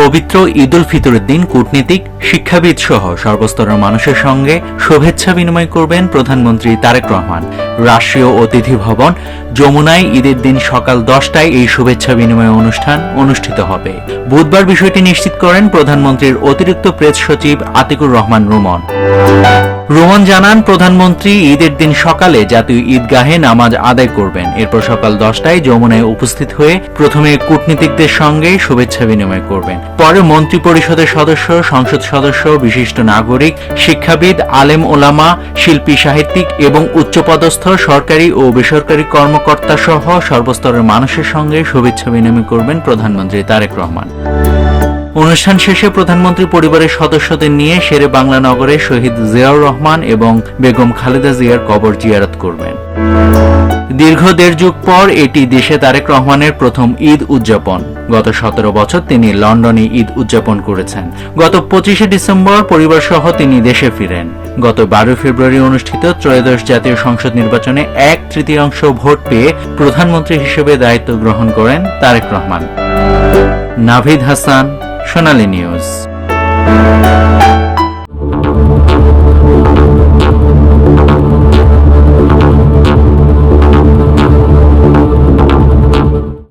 পবিত্র ঈদ উল ফিতরের দিন কূটনীতিক, শিক্ষাবিদ সহ সর্বস্তরের মানুষের সঙ্গে শুভেচ্ছা বিনিময় করবেন প্রধানমন্ত্রী তারেক রহমান। রাষ্ট্রীয় অতিথি ভবন যমুনায় ঈদের দিন সকাল 10টায় এই শুভেচ্ছা বিনিময় অনুষ্ঠান অনুষ্ঠিত হবে। বুধবার বিষয়টি নিশ্চিত করেন প্রধানমন্ত্রীর অতিরিক্ত প্রেস সচিব আতিকুর রহমান রুমন। রুমন জানান, প্রধানমন্ত্রী ঈদের দিন সকালে জাতীয় ঈদগাহে নামাজ আদায় করবেন। এরপর সকাল 10টায় যমুনায় উপস্থিত হয়ে প্রথমে কূটনীতিকদের সঙ্গে শুভেচ্ছা বিনিময় করবেন। পরে মন্ত্রী পরিষদের সদস্য, সংসদ সদস্য, বিশিষ্ট নাগরিক, শিক্ষাবিদ, আলেম ওলামা, শিল্পী, সাহিত্যিক এবং উচ্চপদস্থ সরকারি ও বেসরকারি কর্মকর্তা সহ সর্বস্তরের মানুষের সঙ্গে শুভেচ্ছা বিনিময় করবেন প্রধানমন্ত্রী তারেক রহমান। অনুষ্ঠান শেষে প্রধানমন্ত্রী পরিবারের সদস্যদের নিয়ে শেরে বাংলা নগরে শহীদ জিয়াউর রহমান এবং বেগম খালেদা জিয়ার কবর জিয়ারত করবেন। দীর্ঘ 1.5 যুগ পর এটি দেশে তারেক রহমানের প্রথম ঈদ উদযাপন। গত 17 বছর তিনি লন্ডনে ঈদ উদযাপন করেছেন। গত 25শে ডিসেম্বর পরিবার সহ তিনি দেশে ফিরেন। গত 12 ফেব্রুয়ারি অনুষ্ঠিত ত্রয়োদশ জাতীয় সংসদ নির্বাচনে 1/3 ভোট পেয়ে প্রধানমন্ত্রী হিসেবে দায়িত্ব গ্রহণ করেন তারেক রহমান। নাভিদ হাসান, সোনালী নিউজ।